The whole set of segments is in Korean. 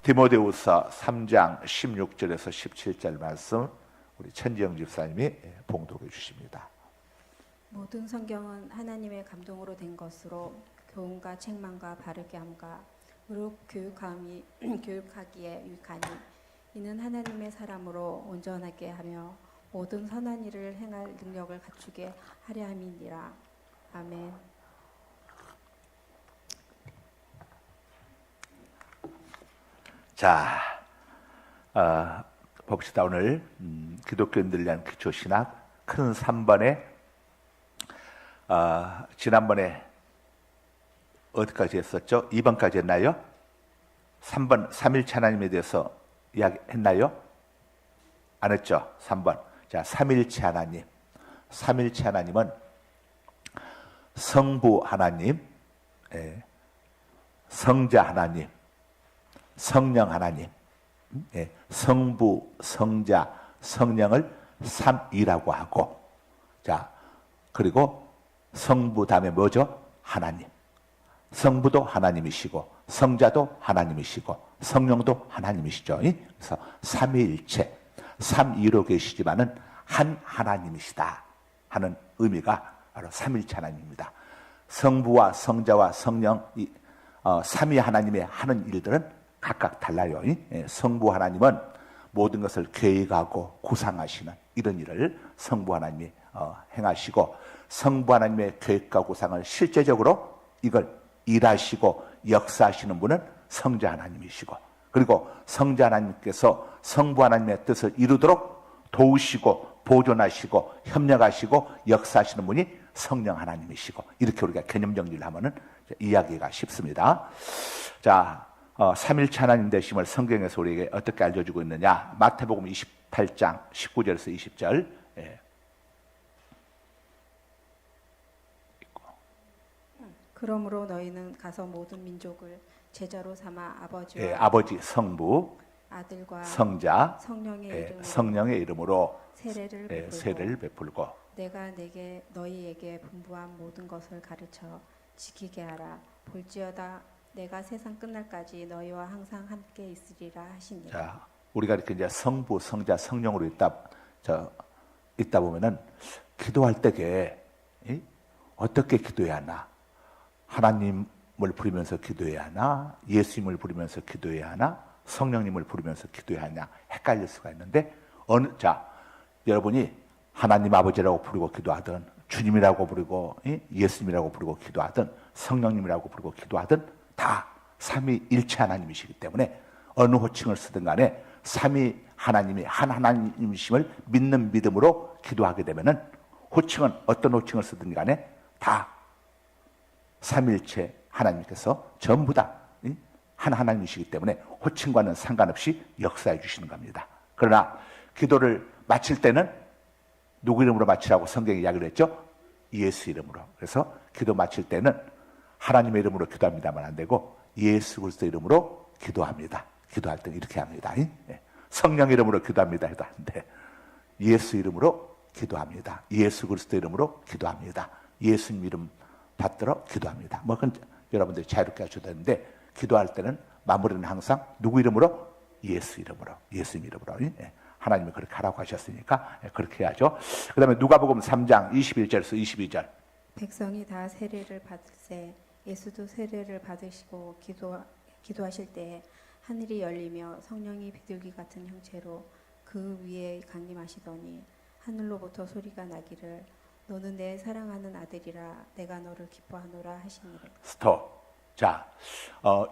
디모데후서 3장 16절에서 17절 말씀 우리 천지영 집사님이 봉독해 주십니다. 모든 성경은 하나님의 감동으로 된 것으로 교훈과 책망과 바르게 함과 의롭 교육하기에 유익하니 이는 하나님의 사람으로 온전하게 하며 모든 선한 일을 행할 능력을 갖추게 하려 함이니라. 아멘. 자, 봅시다. 오늘 기독교인들 위한 기초신학 큰 3번에 지난번에 어디까지 했었죠? 2번까지 했나요? 3번 삼일체 하나님에 대해서 이야기했나요? 안 했죠? 3번. 자, 삼일체 하나님. 삼일체 하나님은 성부 하나님, 성자 하나님, 성령 하나님, 성부, 성자, 성령을 삼위라고 하고, 자, 그리고 성부 다음에 뭐죠? 하나님. 성부도 하나님이시고, 성자도 하나님이시고, 성령도 하나님이시죠. 그래서 삼위일체, 삼위로 계시지만은 한 하나님이시다 하는 의미가 바로 삼일체 하나님입니다. 성부와 성자와 성령, 삼위 하나님의 하는 일들은 각각 달라요. 성부 하나님은 모든 것을 계획하고 구상하시는 이런 일을 성부 하나님이 행하시고, 성부 하나님의 계획과 구상을 실제적으로 이걸 일하시고 역사하시는 분은 성자 하나님이시고, 그리고 성자 하나님께서 성부 하나님의 뜻을 이루도록 도우시고 보존하시고 협력하시고 역사하시는 분이 성령 하나님이시고, 이렇게 우리가 개념 정리를 하면은 이야기가 쉽습니다. 자, 삼일체 하나님 되심을 성경에서 우리에게 어떻게 알려주고 있느냐? 마태복음 28장 19절에서 20절. 그러므로 너희는 가서 모든 민족을 제자로 삼아 아버지와 아버지, 성부, 아들과 성자, 성령의 이름으로 세례를 베풀고 내가 너희에게 분부한 모든 것을 가르쳐 지키게 하라. 볼지어다 내가 세상 끝날까지 너희와 항상 함께 있으리라 하시니. 자, 우리가 이렇게 이제 성부, 성자, 성령으로 있다 보면은 기도할 때에 어떻게 기도해야 하나? 하나님을 부르면서 기도해야 하나? 예수님을 부르면서 기도해야 하나? 성령님을 부르면서 기도해야 하냐? 헷갈릴 수가 있는데, 여러분이 하나님 아버지라고 부르고 기도하든, 주님이라고 부르고 예수님이라고 부르고 기도하든, 성령님이라고 부르고 기도하든 다 삼위일체 하나님이시기 때문에 어느 호칭을 쓰든 간에 삼위 하나님이 한 하나님이심을 믿는 믿음으로 기도하게 되면은 호칭은 어떤 호칭을 쓰든 간에 다 삼위일체 하나님께서 전부 다 한 하나님이시기 때문에 호칭과는 상관없이 역사해 주시는 겁니다. 그러나 기도를 마칠 때는 누구 이름으로 마치라고 성경이 이야기를 했죠? 예수 이름으로. 그래서 기도 마칠 때는 하나님의 이름으로 기도합니다만 안 되고 예수 그리스도 이름으로 기도합니다. 기도할 때는 이렇게 합니다. 성령 이름으로 기도합니다 해도 안 돼. 예수 이름으로 기도합니다. 예수 그리스도 이름으로 기도합니다. 예수님 이름 받들어 기도합니다. 뭐 그건 여러분들이 자유롭게 하셔도 되는데, 기도할 때는 마무리는 항상 누구 이름으로? 예수 이름으로. 예수님 이름으로. 하나님이 그렇게 하라고 하셨으니까 그렇게 해야죠. 그 다음에 누가복음 3장 21절에서 22절. 백성이 다 세례를 받을세 예수도 세례를 받으시고 기도하실 때 하늘이 열리며 성령이 비둘기 같은 형체로 그 위에 강림하시더니 하늘로부터 소리가 나기를 너는 내 사랑하는 아들이라 내가 너를 기뻐하노라 하시니라. 스톱. 자,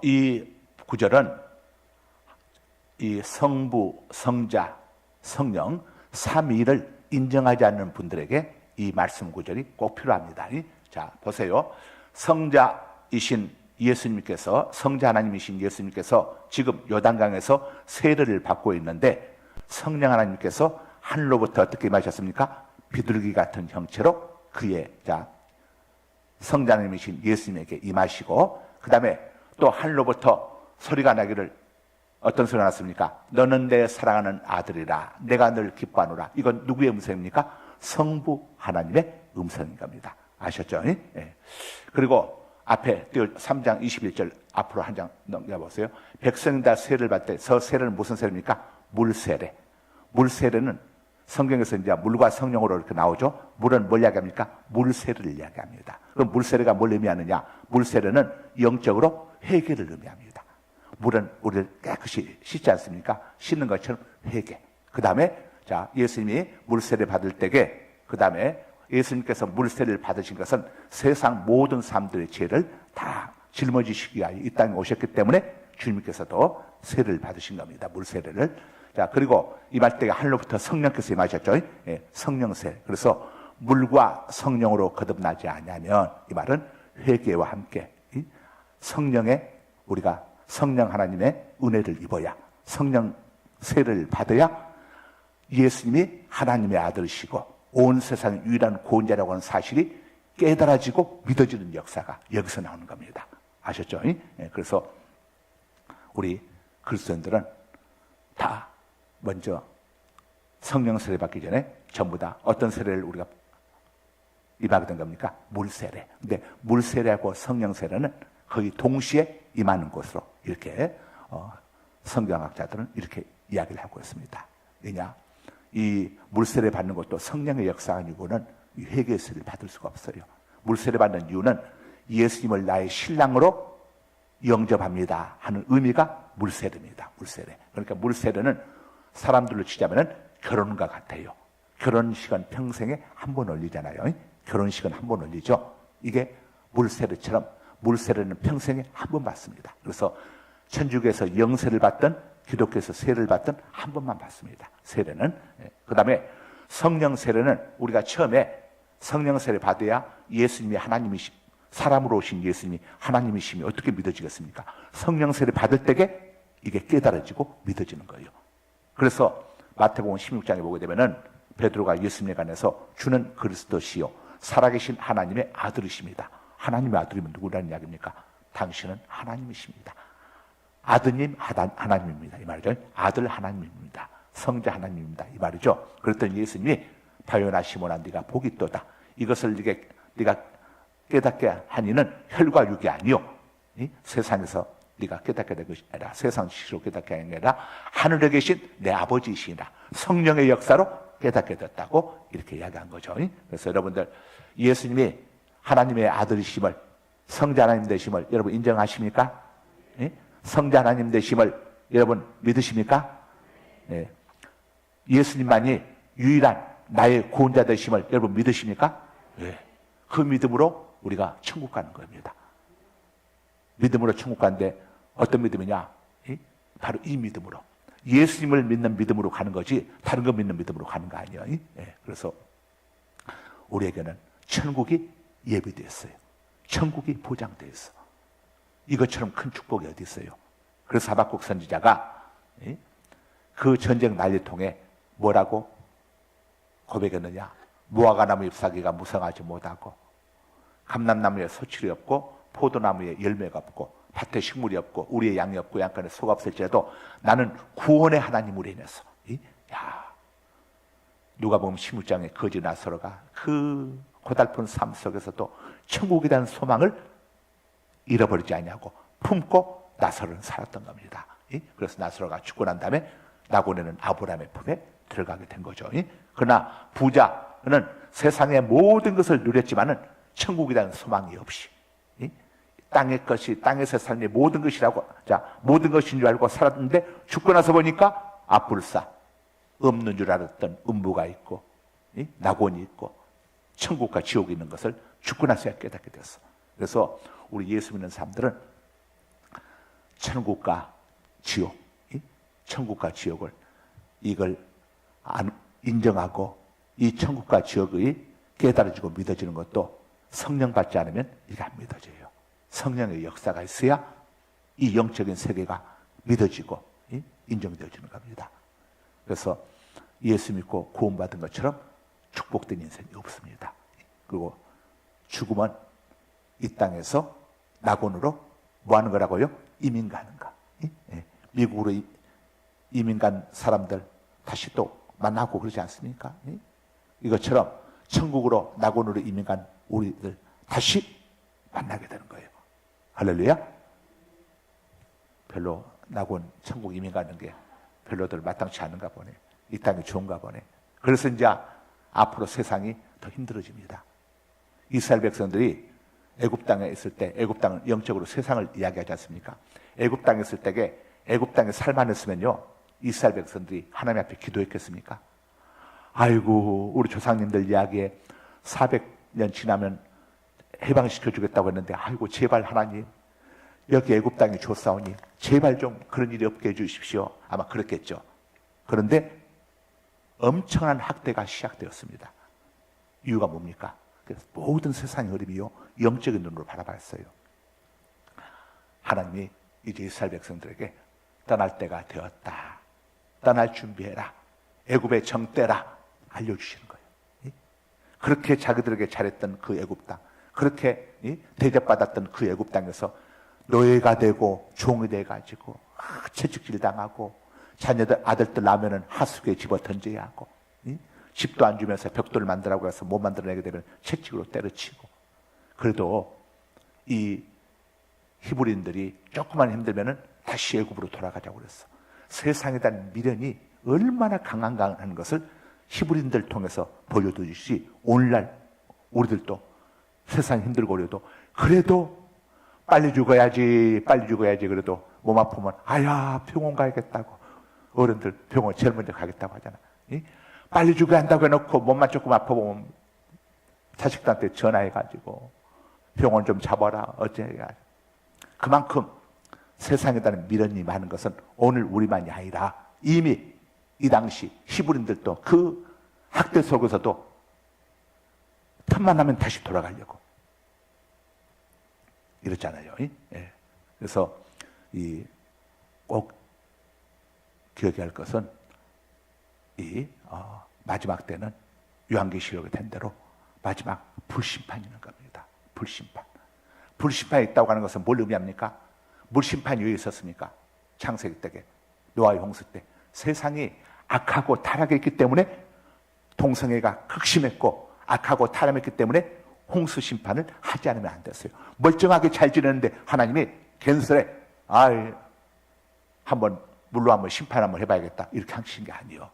이 구절은 이 성부, 성자, 성령 삼위를 인정하지 않는 분들에게 이 말씀 구절이 꼭 필요합니다. 자, 보세요. 성자이신 예수님께서, 성자 하나님이신 예수님께서 지금 요단강에서 세례를 받고 있는데, 성령 하나님께서 하늘로부터 어떻게 임하셨습니까? 비둘기 같은 형체로 그의 성자 하나님이신 예수님에게 임하시고, 그 다음에 또 하늘로부터 소리가 나기를, 어떤 소리가 났습니까? 너는 내 사랑하는 아들이라 내가 늘 기뻐하노라. 이건 누구의 음성입니까? 성부 하나님의 음성인 겁니다. 아셨죠? 그리고 앞에 3장 21절 앞으로 한 장 넘겨보세요. 백성이 다 세례를 받을 때 저 세례는 무슨 세례입니까? 물세례. 물세례는 성경에서 이제 물과 성령으로 이렇게 나오죠. 물은 뭘 이야기합니까? 물세례를 이야기합니다. 그럼 물세례가 뭘 의미하느냐? 물세례는 영적으로 회개를 의미합니다. 물은 우리를 깨끗이 씻지 않습니까? 씻는 것처럼 회개. 그 다음에 자 예수님이 물세례 받을 때에 그 다음에 예수님께서 물세례를 받으신 것은 세상 모든 사람들의 죄를 다 짊어지시기 위하여 이 땅에 오셨기 때문에 주님께서도 세례를 받으신 겁니다. 물세례를. 자, 그리고 임할 때에 하늘로부터 성령께서 임하셨죠. 예, 성령세. 그래서 물과 성령으로 거듭나지 않으면 이 말은 회개와 함께 성령의 우리가 성령 하나님의 은혜를 입어야 성령 세례를 받아야 예수님이 하나님의 아들이시고 온 세상의 유일한 구원자라고 하는 사실이 깨달아지고 믿어지는 역사가 여기서 나오는 겁니다. 아셨죠? 예, 그래서 우리 그리스도인들은 다 먼저 성령 세례 받기 전에 전부 다 어떤 세례를 우리가 임하게 된 겁니까? 물세례. 근데 물세례하고 성령 세례는 거의 동시에 임하는 것으로 이렇게 성경학자들은 이렇게 이야기를 하고 있습니다. 왜냐? 이 물세례 받는 것도 성령의 역사 아니고는 회개의 세례를 받을 수가 없어요. 물세례 받는 이유는 예수님을 나의 신랑으로 영접합니다 하는 의미가 물세례입니다. 물세례. 그러니까 물세례는 사람들로 치자면 결혼과 같아요. 결혼식은 평생에 한 번 올리잖아요. 결혼식은 한 번 올리죠. 이게 물세례처럼 물세례는 평생에 한 번 받습니다. 그래서 천주교에서 영세를 받든 기독교에서 세례를 받든 한 번만 받습니다. 세례는. 그 다음에 성령 세례는 우리가 처음에 성령 세례 받아야 예수님이 하나님이시 사람으로 오신 예수님이 하나님이심이 어떻게 믿어지겠습니까? 성령 세례 받을 때에 이게 깨달아지고 믿어지는 거예요. 그래서 마태복음 16장에 보게 되면은 베드로가 예수님에 관해서 주는 그리스도시요 살아계신 하나님의 아들이십니다. 하나님의 아들이면 누구라는 이야기입니까? 당신은 하나님이십니다. 아드님 하나님입니다. 이 말이죠. 아들 하나님입니다. 성자 하나님입니다. 이 말이죠. 그랬더니 예수님이 바요나 시몬아 네가 복이 있도다. 이것을 네가 깨닫게 하니는 혈과 육이 아니요 세상에서 네가 깨닫게 된 것이 아니라 세상 지식으로 깨닫게 하는 게 아니라 하늘에 계신 내 아버지이시라 성령의 역사로 깨닫게 됐다고 이렇게 이야기한 거죠. 그래서 여러분들 예수님이 하나님의 아들이심을 성자 하나님 되심을 여러분 인정하십니까? 성자 하나님 되심을 여러분 믿으십니까? 예수님만이 유일한 나의 구원자 되심을 여러분 믿으십니까? 그 믿음으로 우리가 천국 가는 겁니다. 믿음으로 천국 가는데 어떤 믿음이냐? 바로 이 믿음으로 예수님을 믿는 믿음으로 가는 거지 다른 거 믿는 믿음으로 가는 거 아니에요. 그래서 우리에게는 천국이 예비되었어요. 천국이 보장되어 있어. 이것처럼 큰 축복이 어디 있어요? 그래서 하박국 선지자가 그 전쟁 난리통에 뭐라고 고백했느냐? 무화과나무 잎사귀가 무성하지 못하고 감람나무에 소출이 없고 포도나무에 열매가 없고 밭에 식물이 없고 우리의 양이 없고 양간에 소가 없을지라도 나는 구원의 하나님으로 인해서 누가 보면 16장에 거지 나사로가 그 고달픈 삶 속에서도 천국이라는 소망을 잃어버리지 않냐고 품고 나사로는 살았던 겁니다. 그래서 나사로가 죽고 난 다음에 나고네는 아브라함의 품에 들어가게 된 거죠. 그러나 부자는 세상의 모든 것을 누렸지만은 천국이라는 소망이 없이 땅의 것이 땅에서 삶의 모든 것이라고 모든 것인 줄 알고 살았는데 죽고 나서 보니까 앞불사 없는 줄 알았던 음부가 있고 낙원이 있고 천국과 지옥이 있는 것을 죽고 나서야 깨닫게 됐어. 그래서 우리 예수 믿는 사람들은 천국과 지옥, 천국과 지옥을 이걸 인정하고 이 천국과 지옥이 깨달아지고 믿어지는 것도 성령 받지 않으면 이게 안 믿어져요. 성령의 역사가 있어야 이 영적인 세계가 믿어지고 인정되어지는 겁니다. 그래서 예수 믿고 구원받은 것처럼 축복된 인생이 없습니다. 그리고 죽으면 이 땅에서 낙원으로 뭐 하는 거라고요? 이민 가는 거. 미국으로 이민 간 사람들 다시 또 만나고 그러지 않습니까? 이것처럼 천국으로 낙원으로 이민 간 우리들 다시 만나게 되는 거예요. 할렐루야. 별로 나군 천국 이민 가는 게 별로들 마땅치 않은가 보네. 이 땅이 좋은가 보네. 그래서 이제 앞으로 세상이 더 힘들어집니다. 이스라엘 백성들이 애굽 땅에 있을 때, 애굽 땅은 영적으로 세상을 이야기하지 않습니까? 애굽 땅에 있을 때에 애굽 땅에 살만했으면요, 이스라엘 백성들이 하나님 앞에 기도했겠습니까? 아이고, 우리 조상님들 이야기에 400년 지나면 해방시켜 주겠다고 했는데, 아이고 제발 하나님 여기 애굽 땅이 좋사오니 제발 좀 그런 일이 없게 해주십시오. 아마 그랬겠죠. 그런데 엄청난 학대가 시작되었습니다. 이유가 뭡니까? 그래서 모든 세상의 흐름이요, 영적인 눈으로 바라봤어요. 하나님이 이제 이스라엘 백성들에게 떠날 때가 되었다, 떠날 준비해라, 애굽의 정때라 알려주시는 거예요. 그렇게 자기들에게 잘했던 그 애굽 땅, 그렇게 대접받았던 그 애굽 땅에서 노예가 되고 종이 돼가지고 채찍질 당하고, 자녀들 아들들 나면은 하수구에 집어 던져야 하고, 집도 안 주면서 벽돌을 만들라고 해서 못 만들어내게 되면 채찍으로 때려치고. 그래도 이 히브리인들이 조금만 힘들면은 다시 애굽으로 돌아가자고 그랬어. 세상에 대한 미련이 얼마나 강한가 하는 것을 히브리인들 통해서 보여주듯이 오늘날 우리들도 세상 힘들고 그래도 빨리 죽어야지 그래도 몸 아프면 아야 병원 가야겠다고, 어른들 병원 제일 먼저 가겠다고 하잖아. 빨리 죽어야 한다고 해놓고 몸만 조금 아파보면 자식들한테 전화해가지고 병원 좀 잡아라 어째야. 그만큼 세상에 대한 미련이 많은 것은 오늘 우리만이 아니라 이미 이 당시 히브리인들도 그 학대 속에서도 틈만 나면 다시 돌아가려고 이랬잖아요. 예. 그래서 꼭 기억해야 할 것은 마지막 때는 요한계시록에 된 대로 마지막 불심판이 있는 겁니다. 불심판이 있다고 하는 것은 뭘 의미합니까? 물심판이 왜 있었습니까? 창세기 때에 노아의 홍수 때 세상이 악하고 타락했기 때문에 동성애가 극심했고, 악하고 타락했기 때문에 홍수 심판을 하지 않으면 안 됐어요. 멀쩡하게 잘 지내는데 하나님이 괜스레 한번 물로 한번 심판 한번 해봐야겠다 이렇게 하신 게 아니에요.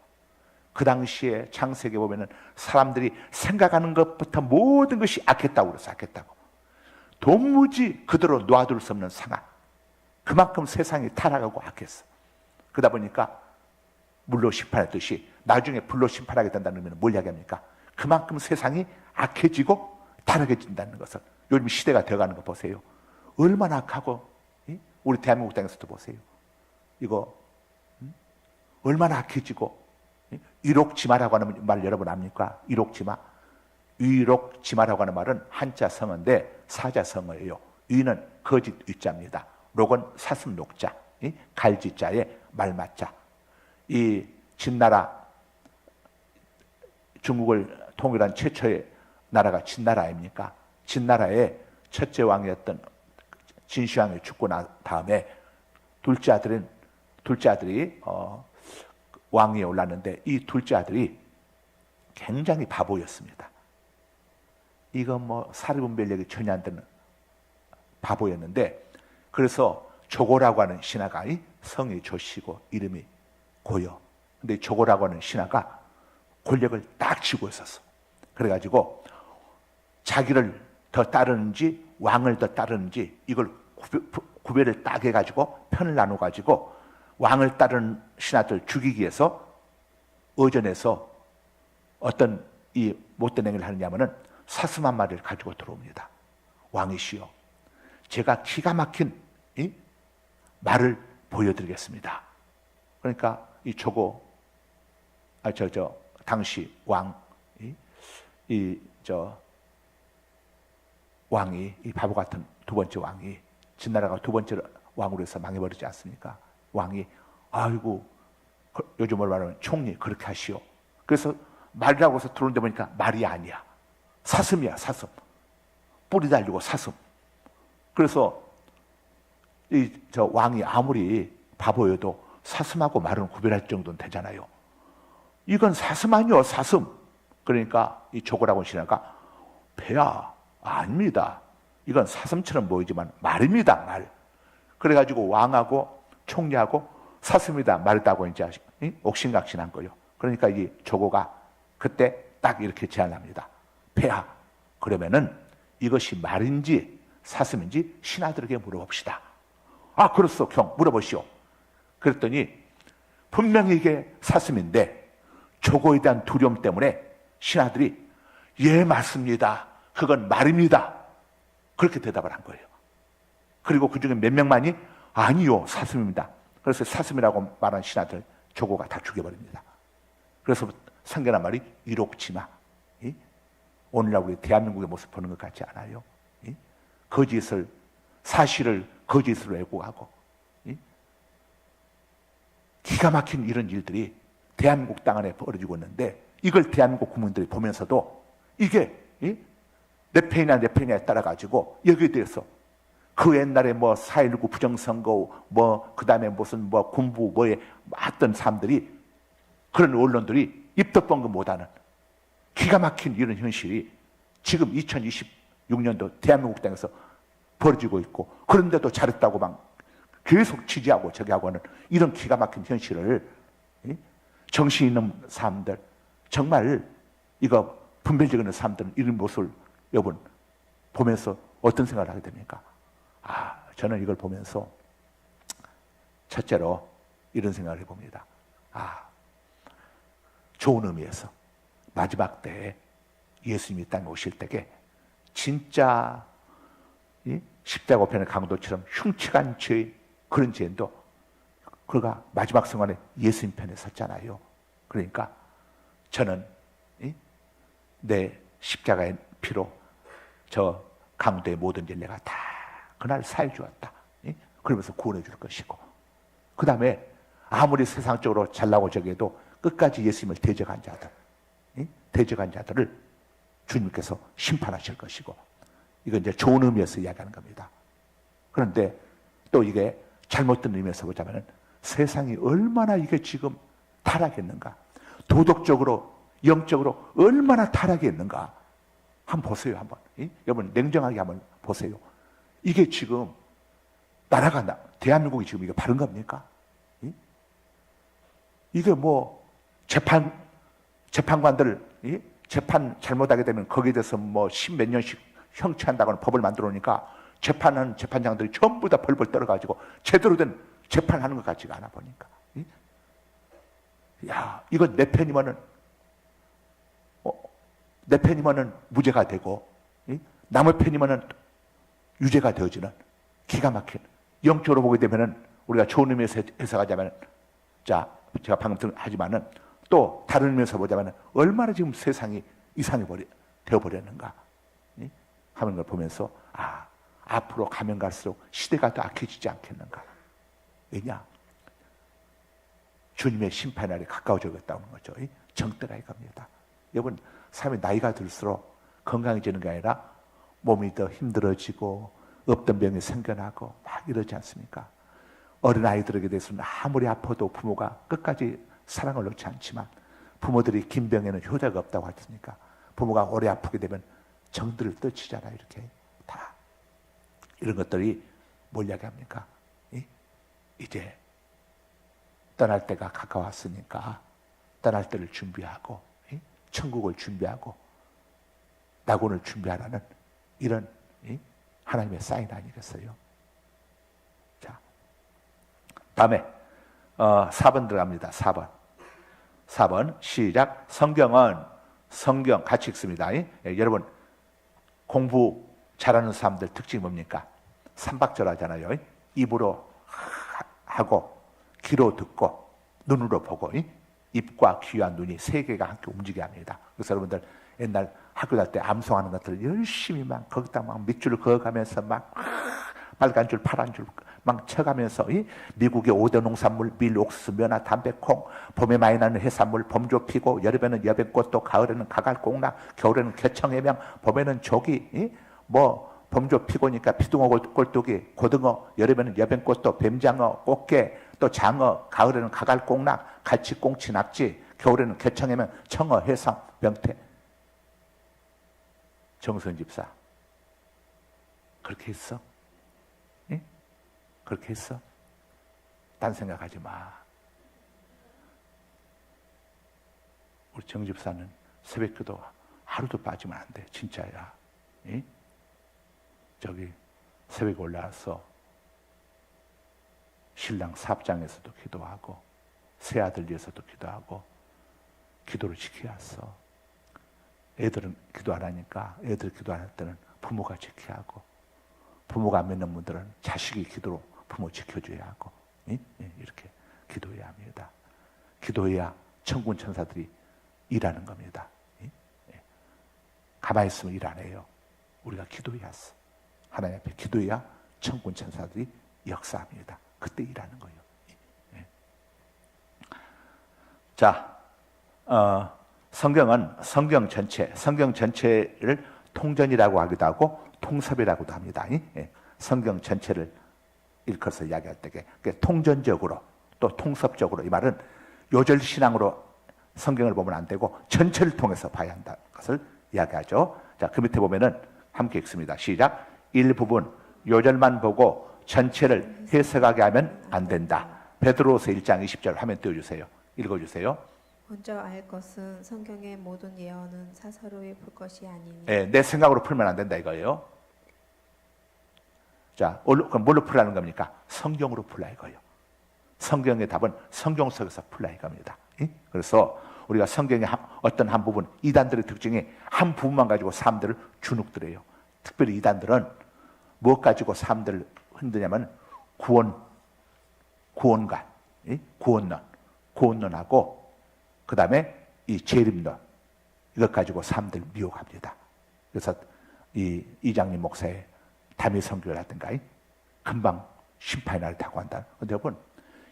그 당시에 창세기에 보면은 사람들이 생각하는 것부터 모든 것이 악했다고 그랬어. 악했다고. 도무지 그대로 놔둘 수 없는 상황. 그만큼 세상이 타락하고 악했어. 그러다 보니까 물로 심판했듯이 나중에 불로 심판하게 된다는 의미는 뭘 이야기합니까? 그만큼 세상이 악해지고 타락해진다는 것을. 요즘 시대가 되어가는 거 보세요. 얼마나 악하고, 우리 대한민국 땅에서도 보세요. 이거 얼마나 악해지고, 위록지마라고 하는 말 여러분 압니까? 위록지마라고 하는 말은 한자 성어인데 사자성어예요. 위는 거짓 위자입니다. 록은 사슴 녹자, 갈지자에 말맞자. 이 진나라, 중국을 통일한 최초의 나라가 진나라 아닙니까? 진나라의 첫째 왕이었던 진시황이 죽고 난 다음에 둘째 아들이 왕위에 올랐는데, 이 둘째 아들이 굉장히 바보였습니다. 이건 뭐 사리분별력이 전혀 안 되는 바보였는데, 그래서 조고라고 하는 신하가, 성이 조씨고 이름이 고요. 근데 조고라고 하는 신하가 권력을 딱 쥐고 있었어. 그래가지고 자기를 더 따르는지 왕을 더 따르는지 이걸 구별을 딱 해가지고 편을 나눠가지고 왕을 따르는 신하들 죽이기 위해서 어전에서 어떤 이 못된 행위를 하느냐면은 사슴 한 마리를 가지고 들어옵니다. 왕이시여, 제가 기가 막힌 말을 보여드리겠습니다. 그러니까 이 조고, 당시 왕이, 이 바보 같은 두 번째 왕이, 진나라가 두 번째 왕으로 해서 망해버리지 않습니까? 왕이, 아이고, 요즘으로 말하면 총리, 그렇게 하시오. 그래서 말이라고 해서 들어오는데 보니까 말이 아니야. 사슴이야, 사슴. 뿌리 달리고 사슴. 그래서 왕이 아무리 바보여도 사슴하고 말은 구별할 정도는 되잖아요. 이건 사슴 아니요, 사슴. 그러니까 이 조고라고 하는 신하가, 배야, 아닙니다. 이건 사슴처럼 보이지만 말입니다, 말. 그래가지고 왕하고 총리하고 사슴이다, 말이다고 이제 옥신각신한 거예요. 그러니까 이 조고가 그때 딱 이렇게 제안합니다. 폐하, 그러면은 이것이 말인지 사슴인지 신하들에게 물어봅시다. 아, 그렇소, 경, 물어보시오. 그랬더니 분명히 이게 사슴인데 조고에 대한 두려움 때문에 신하들이 예, 맞습니다. 그건 말입니다. 그렇게 대답을 한 거예요. 그리고 그 중에 몇 명만이 아니요, 사슴입니다. 그래서 사슴이라고 말한 신하들 조고가 다 죽여버립니다. 그래서 상견한 말이 이록치마. 오늘날 우리 대한민국의 모습 보는 것 같지 않아요? 거짓을, 사실을 거짓으로 왜곡하고 기가 막힌 이런 일들이 대한민국 땅 안에 벌어지고 있는데 이걸 대한민국 국민들이 보면서도 이게 내 편이냐에 따라 가지고 여기에 대해서 그 옛날에 뭐 4.19 부정선거 뭐 그 다음에 무슨 뭐 군부 뭐에 했던 사람들이 그런 언론들이 입덕번거 못하는 기가 막힌 이런 현실이 지금 2026년도 대한민국 땅에서 벌어지고 있고 그런데도 잘했다고 막 계속 지지하고 저기 하고 하는 이런 기가 막힌 현실을 정신 있는 사람들 정말 이거 분별적인 사람들은 이런 모습을 여러분 보면서 어떤 생각을 하게 됩니까? 아, 저는 이걸 보면서 첫째로 이런 생각을 해봅니다. 아, 좋은 의미에서 마지막 때에 예수님이 땅에 오실 때에 진짜 십자가 편의 강도처럼 흉측한 죄의 그런 죄인도 그가 마지막 순간에 예수님 편에 섰잖아요. 그러니까 저는 내 십자가의 피로 저 강도의 모든 죄를 내가 다 그날 사해 주었다. 그러면서 구원해 줄 것이고 그 다음에 아무리 세상적으로 잘나고 저기해도 끝까지 예수님을 대적한 자들을 주님께서 심판하실 것이고 이건 이제 좋은 의미에서 이야기하는 겁니다. 그런데 또 이게 잘못된 의미에서 보자면 세상이 얼마나 이게 지금 타락했는가, 도덕적으로 영적으로 얼마나 타락했는가 한번 보세요. 한번 여러분 냉정하게 한번 보세요. 이게 지금 나라가 대한민국이 지금 이게 바른 겁니까? 이게 뭐 재판관들 재판 잘못하게 되면 거기에 대해서 뭐 십몇 년씩 형치한다고는 법을 만들어 놓으니까 재판하는 재판장들이 전부 다 벌벌 떨어가지고 제대로 된 재판하는 것 같지가 않아 보니까. 야, 이거 내 편이면은 무죄가 되고 남의 편이면은 유죄가 되어지는 기가 막힌 영적으로 보게 되면은 우리가 좋은 의미에서 해석하자면 자 제가 방금 하지만은 또 다른 의미에서 보자면 얼마나 지금 세상이 이상해 되어버렸는가 하는 걸 보면서 아 앞으로 가면 갈수록 시대가 더 악해지지 않겠는가. 왜냐? 주님의 심판날이 가까워져 있다는 거죠. 정때가 이겁니다. 여러분 삶의 나이가 들수록 건강해지는 게 아니라 몸이 더 힘들어지고 없던 병이 생겨나고 막 이러지 않습니까? 어린아이들에게 대해서는 아무리 아파도 부모가 끝까지 사랑을 놓지 않지만 부모들이 긴 병에는 효자가 없다고 하셨으니까 부모가 오래 아프게 되면 정들을 떨치잖아요. 이렇게 다 이런 것들이 뭘 이야기합니까? 이제 떠날 때가 가까웠으니까 떠날 때를 준비하고 천국을 준비하고 낙원을 준비하라는 이런 하나님의 사인 아니겠어요? 자, 다음에 4번 들어갑니다. 4번 시작. 성경 같이 읽습니다. 여러분 공부 잘하는 사람들 특징이 뭡니까? 삼박절하잖아요. 입으로 하고 귀로 듣고 눈으로 보고 입과 귀와 눈이 세 개가 함께 움직여야 합니다. 그래서 여러분들 옛날 학교 갈 때 암송하는 것들을 열심히 막 거기다 막 밑줄을 그어가면서 막 빨간 줄 파란 줄 막 쳐가면서 미국의 5대 농산물 밀, 옥수수, 면화, 담배, 콩 봄에 많이 나는 해산물 범조 피고 여름에는 여백꽃도 가을에는 가갈꽁락 겨울에는 개청해명 봄에는 조기 뭐 범조 피고니까 피둥어 꼴뚜기 고등어 여름에는 여백꽃도 뱀장어 꽃게 또 장어 가을에는 가갈꽁락 갈치 꽁치 낙지 겨울에는 개청해명 청어 해삼 병태 정선 집사 그렇게 했어? 예? 그렇게 했어? 딴 생각하지 마. 우리 정 집사는 새벽기도 하루도 빠지면 안 돼. 진짜야. 예? 저기 새벽에 올라와서 신랑 삽장에서도 기도하고 새아들 위해서도 기도하고 기도를 지켜야 왔어. 애들은 기도 안 하니까 애들 기도 안 할 때는 부모가 지켜야 하고 부모가 안 믿는 분들은 자식이 기도로 부모 지켜줘야 하고 이렇게 기도해야 합니다. 기도해야 천군 천사들이 일하는 겁니다. 가만히 있으면 일 안 해요. 우리가 기도해야 했어. 하나님 앞에 기도해야 천군 천사들이 역사합니다. 그때 일하는 거예요. 자, 성경은 성경 전체를 통전이라고 하기도 하고 통섭이라고도 합니다. 성경 전체를 일컬어서 이야기할 때 통전적으로 또 통섭적으로, 이 말은 요절신앙으로 성경을 보면 안 되고 전체를 통해서 봐야 한다는 것을 이야기하죠. 자, 그 밑에 보면은 함께 읽습니다. 시작. 일부분 요절만 보고 전체를 해석하게 하면 안 된다. 베드로서 1장 20절 화면 띄워주세요. 읽어주세요. 먼저 알 것은 성경의 모든 예언은 사사로이 풀 것이 아니니. 내 생각으로 풀면 안 된다 이거예요. 자, 그럼 뭘로 풀라는 겁니까? 성경으로 풀라 이거예요. 성경의 답은 성경 속에서 풀라 이겁니다. 그래서 우리가 성경의 어떤 한 부분, 이단들의 특징이 한 부분만 가지고 사람들을 주눅들어요. 특별히 이단들은 무엇 가지고 사람들을 흔드냐면 구원관, 구원론하고 그 다음에 이 재림론, 이것 가지고 사람들 미혹합니다. 그래서 이 이장님 목사의 담임 선교라든가 금방 심판의 날을 타고 한다. 근데 여러분,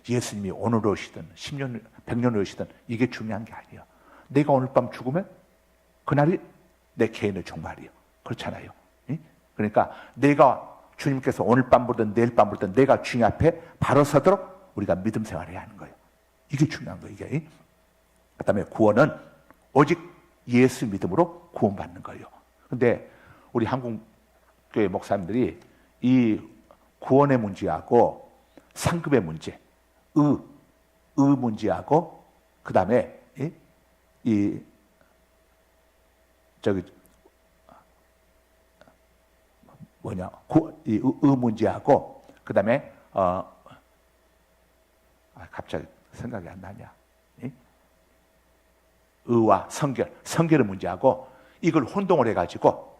예수님이 오늘 오시든 10년, 100년 오시든 이게 중요한 게 아니에요. 내가 오늘 밤 죽으면 그날이 내 개인의 종말이에요. 그렇잖아요. 그러니까 내가 주님께서 오늘 밤 부르든 내일 밤 부르든 내가 주님 앞에 바로 서도록 우리가 믿음 생활을 해야 하는 거예요. 이게 중요한 거예요. 이게. 그 다음에 구원은 오직 예수 믿음으로 구원받는 거예요. 근데 우리 한국교회 목사님들이 이 구원의 문제하고 상급의 문제, 의 문제하고 그 다음에 이 저기 뭐냐 이 문제하고 그 다음에 갑자기 생각이 안 나냐? 의와 성결의 문제하고 이걸 혼동을 해가지고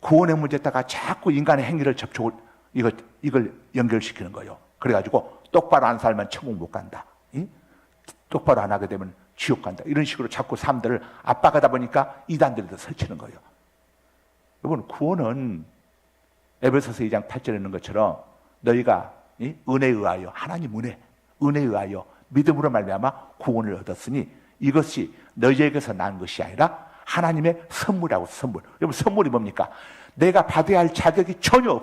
구원의 문제에다가 자꾸 인간의 행위를 접촉을 이걸 연결시키는 거예요. 그래가지고 똑바로 안 살면 천국 못 간다. 똑바로 안 하게 되면 지옥 간다. 이런 식으로 자꾸 사람들을 압박하다 보니까 이단들이 더 설치는 거예요. 여러분, 구원은 에베소서 2장 8절에 있는 것처럼 너희가 은혜에 의하여, 하나님 은혜에 의하여 믿음으로 말미암아 구원을 얻었으니 이것이 너희에게서 난 것이 아니라 하나님의 선물이라고. 선물. 여러분, 선물이 뭡니까? 내가 받아야 할 자격이 전혀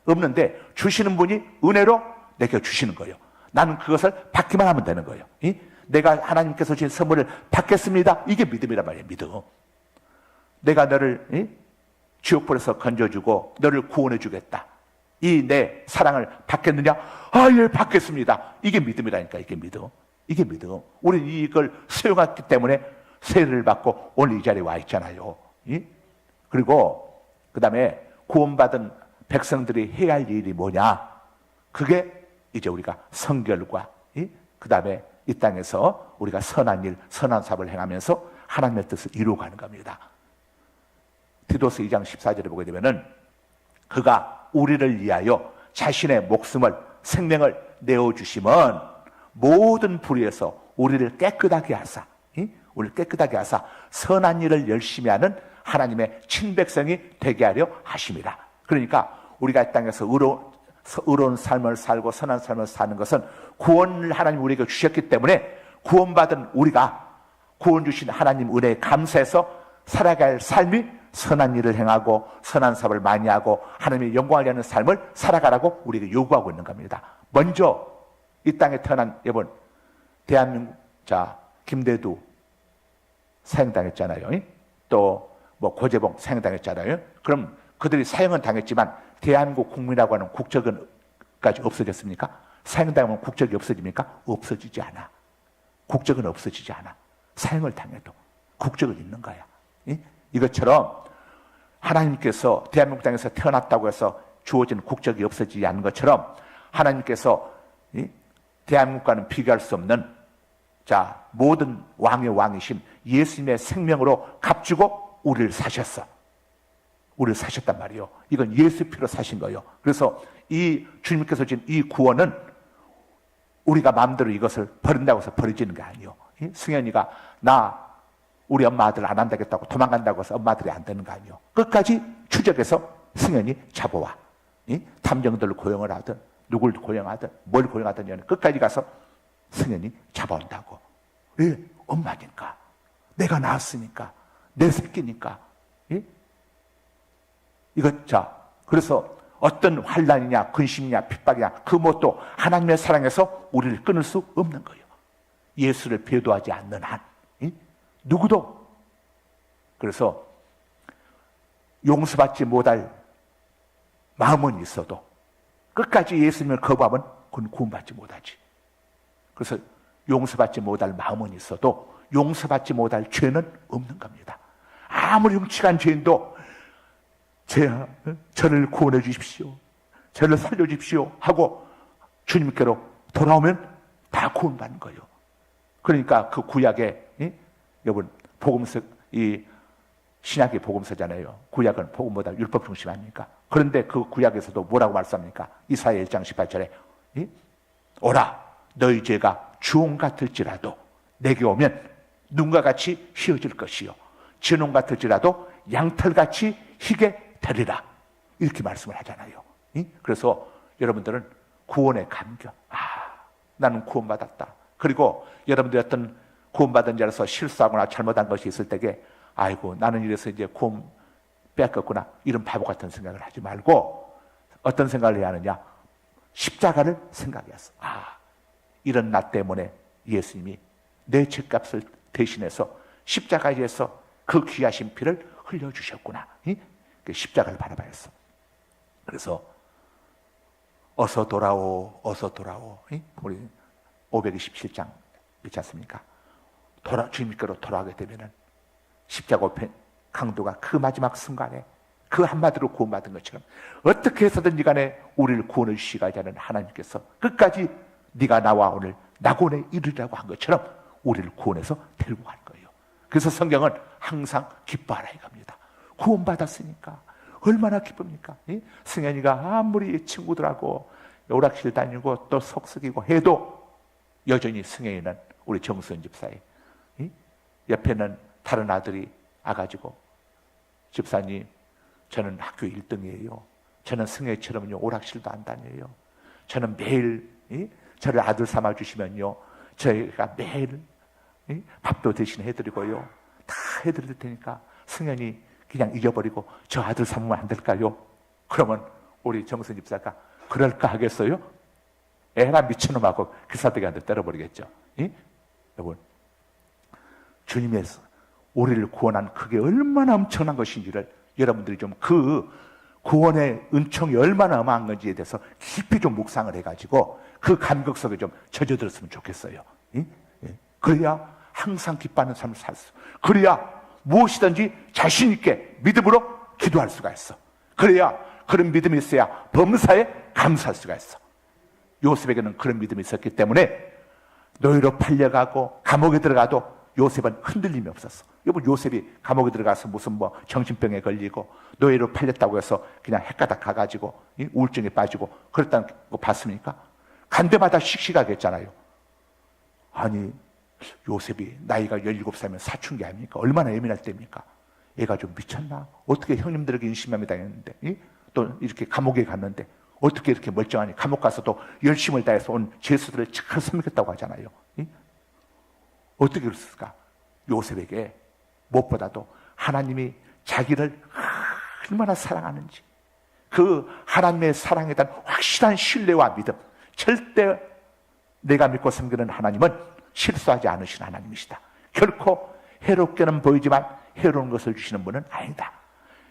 없는데 주시는 분이 은혜로 내게 주시는 거예요. 나는 그것을 받기만 하면 되는 거예요. 내가 하나님께서 주신 선물을 받겠습니다. 이게 믿음이란 말이에요. 믿음. 내가 너를 지옥불에서 건져주고 너를 구원해 주겠다. 이 내 사랑을 받겠느냐? 예, 받겠습니다. 이게 믿음이라니까. 이게 믿음. 우리는 이걸 수용했기 때문에 세례를 받고 오늘 이 자리에 와 있잖아요. 그리고 그 다음에 구원받은 백성들이 해야 할 일이 뭐냐? 그게 이제 우리가 성결과 그 다음에 이 땅에서 우리가 선한 일, 선한 사업을 행하면서 하나님의 뜻을 이루어가는 겁니다. 디도서 2장 14절에 보게 되면은 그가 우리를 위하여 자신의 목숨을, 생명을 내어주심은 모든 불의에서 우리를 깨끗하게 하사, 우리를 깨끗하게 하사 선한 일을 열심히 하는 하나님의 친백성이 되게 하려 하심이라. 그러니까 우리가 이 땅에서 의로운 삶을 살고 선한 삶을 사는 것은 구원을 하나님 우리에게 주셨기 때문에 구원받은 우리가 구원 주신 하나님 은혜에 감사해서 살아갈 삶이 선한 일을 행하고 선한 사업을 많이 하고 하나님의 영광을 위하는 삶을 살아가라고 우리에게 요구하고 있는 겁니다. 먼저 이 땅에 태어난 여러분, 대한민국 김대두 사형당했잖아요. 또 뭐 고재봉 사형당했잖아요. 그럼 그들이 사형은 당했지만 대한민국 국민이라고 하는 국적은까지 없어졌습니까? 사형당하면 국적이 없어집니까? 없어지지 않아. 국적은 없어지지 않아. 사형을 당해도 국적은 있는 거야. 이것처럼 하나님께서 대한민국 땅에서 태어났다고 해서 주어진 국적이 없어지지 않는 것처럼 하나님께서 대한민국과는 비교할 수 없는 모든 왕의 왕이신 예수님의 생명으로 값주고 우리를 사셨어. 우리를 사셨단 말이에요. 이건 예수 피로 사신 거예요. 그래서 이 주님께서 주신 이 구원은 우리가 마음대로 이것을 버린다고 해서 버려지는 게 아니에요. 승현이가 우리 엄마 아들 안 한다겠다고 도망간다고 해서 엄마 아들이 안 되는 거 아니에요. 끝까지 추적해서 승현이 잡아와. 탐정들을 고용을 하든 누굴 고용하든 뭘 고용하든 끝까지 가서 승현이 잡아온다고. 왜? 엄마니까. 내가 낳았으니까. 내 새끼니까. 그래서 어떤 환난이냐 근심이냐 핍박이냐 그 무엇도 하나님의 사랑에서 우리를 끊을 수 없는 거예요. 예수를 배도하지 않는 한 누구도. 그래서 용서받지 못할 마음은 있어도 끝까지 예수님을 거부하면 그건 구원받지 못하지. 그래서 용서받지 못할 마음은 있어도 용서받지 못할 죄는 없는 겁니다. 아무리 흉측한 죄인도 저를 구원해 주십시오, 저를 살려 주십시오 하고 주님께로 돌아오면 다 구원받는 거예요. 그러니까 그 구약에 여러분 복음서, 이 신약이 복음서잖아요. 구약은 복음보다 율법 중심 아닙니까? 그런데 그 구약에서도 뭐라고 말씀합니까? 이사야 1장 18절에 오라 너희 죄가 주홍 같을지라도 내게 오면 눈과 같이 희어질 것이요 진홍 같을지라도 양털같이 희게 되리라. 이렇게 말씀을 하잖아요. 그래서 여러분들은 구원의 감격, 나는 구원받았다. 그리고 여러분들이 어떤 구원받은 자로서 실수하거나 잘못한 것이 있을 때에 아이고 나는 이래서 이제 구원 뺏겼구나 이런 바보 같은 생각을 하지 말고 어떤 생각을 해야 하느냐? 십자가를 생각했어. 이런 나 때문에 예수님이 내 죄값을 대신해서 십자가에서 그 귀하신 피를 흘려주셨구나. 십자가를 바라봐야 했어. 그래서 어서 돌아오, 어서 돌아오. 우리 527장 있지 않습니까? 주님께로 돌아가게 되면은 십자가 앞에 강도가 그 마지막 순간에 그 한마디로 구원받은 것처럼 어떻게 해서든지 간에 우리를 구원해 주시고자 하는 하나님께서 끝까지 네가 나와 오늘 낙원에 이르리라고 한 것처럼 우리를 구원해서 데리고 갈 거예요. 그래서 성경은 항상 기뻐하라 이겁니다. 구원받았으니까 얼마나 기쁩니까? 승현이가 아무리 친구들하고 오락실 다니고 또 속썩이고 해도 여전히 승현이는 우리 정수현 집사의 옆에는 다른 아들이 와가지고 집사님 저는 학교 1등이에요. 저는 승현이처럼요 오락실도 안 다녀요. 저는 매일 저를 아들 삼아 주시면요 저희가 매일 밥도 대신 해드리고요 다 해드릴 테니까 승현이 그냥 잊어버리고 저 아들 삼으면 안 될까요? 그러면 우리 정선 집사가 그럴까 하겠어요? 에라 미친놈하고 기사대기한테 때려버리겠죠. 여러분 주님의 우리를 구원한 그게 얼마나 엄청난 것인지를 여러분들이 좀 그 구원의 은총이 얼마나 어마한 건지에 대해서 깊이 좀 묵상을 해가지고 그 감격 속에 좀 젖어들었으면 좋겠어요. 그래야 항상 기뻐하는 삶을 살 수, 그래야 무엇이든지 자신 있게 믿음으로 기도할 수가 있어. 그래야 그런 믿음이 있어야 범사에 감사할 수가 있어. 요셉에게는 그런 믿음이 있었기 때문에 노예로 팔려가고 감옥에 들어가도 요셉은 흔들림이 없었어. 여러분 요셉이 감옥에 들어가서 무슨 정신병에 걸리고 노예로 팔렸다고 해서 그냥 헷가닥 가가지고 우울증에 빠지고 그랬다는 거 봤습니까? 간 데마다 씩씩하게 했잖아요. 아니 요셉이 나이가 17살이면 사춘기 아닙니까? 얼마나 예민할 때입니까? 얘가 좀 미쳤나? 어떻게 형님들에게 인신매매 당했는데 또 이렇게 감옥에 갔는데 어떻게 이렇게 멀쩡하니? 감옥 가서도 열심을 다해서 온 죄수들을 잘 섬기겠다고 하잖아요. 어떻게 그랬을까? 요셉에게 무엇보다도 하나님이 자기를 얼마나 사랑하는지 그 하나님의 사랑에 대한 확실한 신뢰와 믿음, 절대 내가 믿고 섬기는 하나님은 실수하지 않으신 하나님이시다. 결코 해롭게는 보이지만 해로운 것을 주시는 분은 아니다.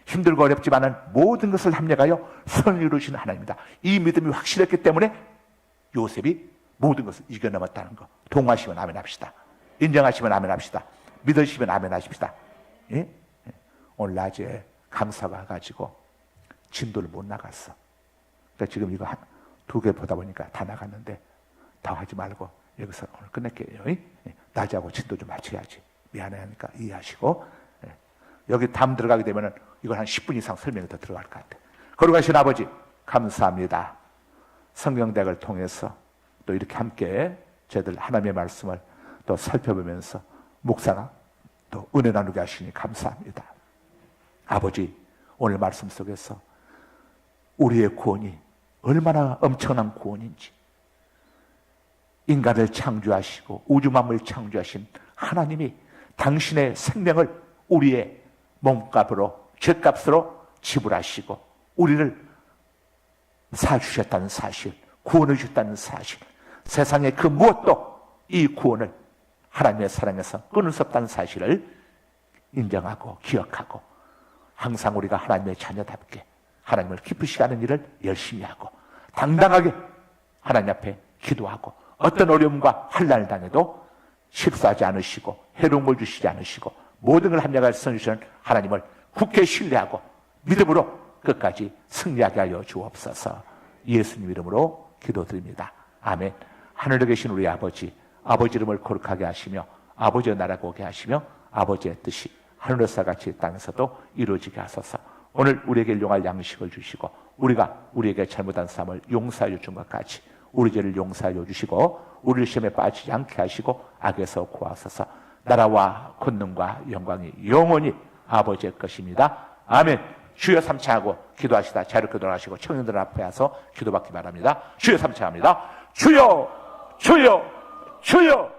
힘들고 어렵지만은 모든 것을 합력하여 선을 이루신 하나님입니다. 이 믿음이 확실했기 때문에 요셉이 모든 것을 이겨넘었다는 거. 동하시면 아멘 합시다. 인정하시면 아멘 합시다. 믿으시면 아멘 하십시다. 예? 오늘 낮에 감사가 가지고 진도를 못 나갔어. 그러니까 지금 이거 두 개 보다 보니까 다 나갔는데 더 하지 말고 여기서 오늘 끝낼게요. 예? 낮에 하고 진도 좀 맞춰야지. 미안해하니까 이해하시고. 예. 여기 다음 들어가게 되면은 이건 한 10분 이상 설명이 더 들어갈 것 같아. 거룩하신 아버지 감사합니다. 성경대학을 통해서 또 이렇게 함께 저희들 하나님의 말씀을 또 살펴보면서 묵상하 또 은혜 나누게 하시니 감사합니다. 아버지, 오늘 말씀 속에서 우리의 구원이 얼마나 엄청난 구원인지, 인간을 창조하시고 우주 만물을 창조하신 하나님이 당신의 생명을 우리의 몸값으로, 죄값으로 지불하시고 우리를 사주셨다는 사실, 구원을 주셨다는 사실, 세상의 그 무엇도 이 구원을 하나님의 사랑에서 끊을 수 없다는 사실을 인정하고 기억하고 항상 우리가 하나님의 자녀답게 하나님을 기쁘시게 하는 일을 열심히 하고 당당하게 하나님 앞에 기도하고 어떤 어려움과 환난을 당해도 실수하지 않으시고 해로운 걸 주시지 않으시고 모든 걸 합력하여 써주시는 하나님을 굳게 신뢰하고 믿음으로 끝까지 승리하게 하여 주옵소서. 예수님 이름으로 기도드립니다. 아멘. 하늘에 계신 우리 아버지, 아버지 이름을 거룩하게 하시며 아버지의 나라가 오게 하시며 아버지의 뜻이 하늘에서 같이 땅에서도 이루어지게 하소서. 오늘 우리에게 일용할 양식을 주시고 우리가 우리에게 잘못한 삶을 용서하여 준 것 같이 우리 죄를 용서하여 주시고 우리를 시험에 빠지지 않게 하시고 악에서 구하소서. 나라와 권능과 영광이 영원히 아버지의 것입니다. 아멘. 주여 삼창하고 기도하시다 자유롭게 돌아가시고 청년들 앞에 와서 기도받기 바랍니다. 주여 삼창합니다. 주여, 주여, 주여.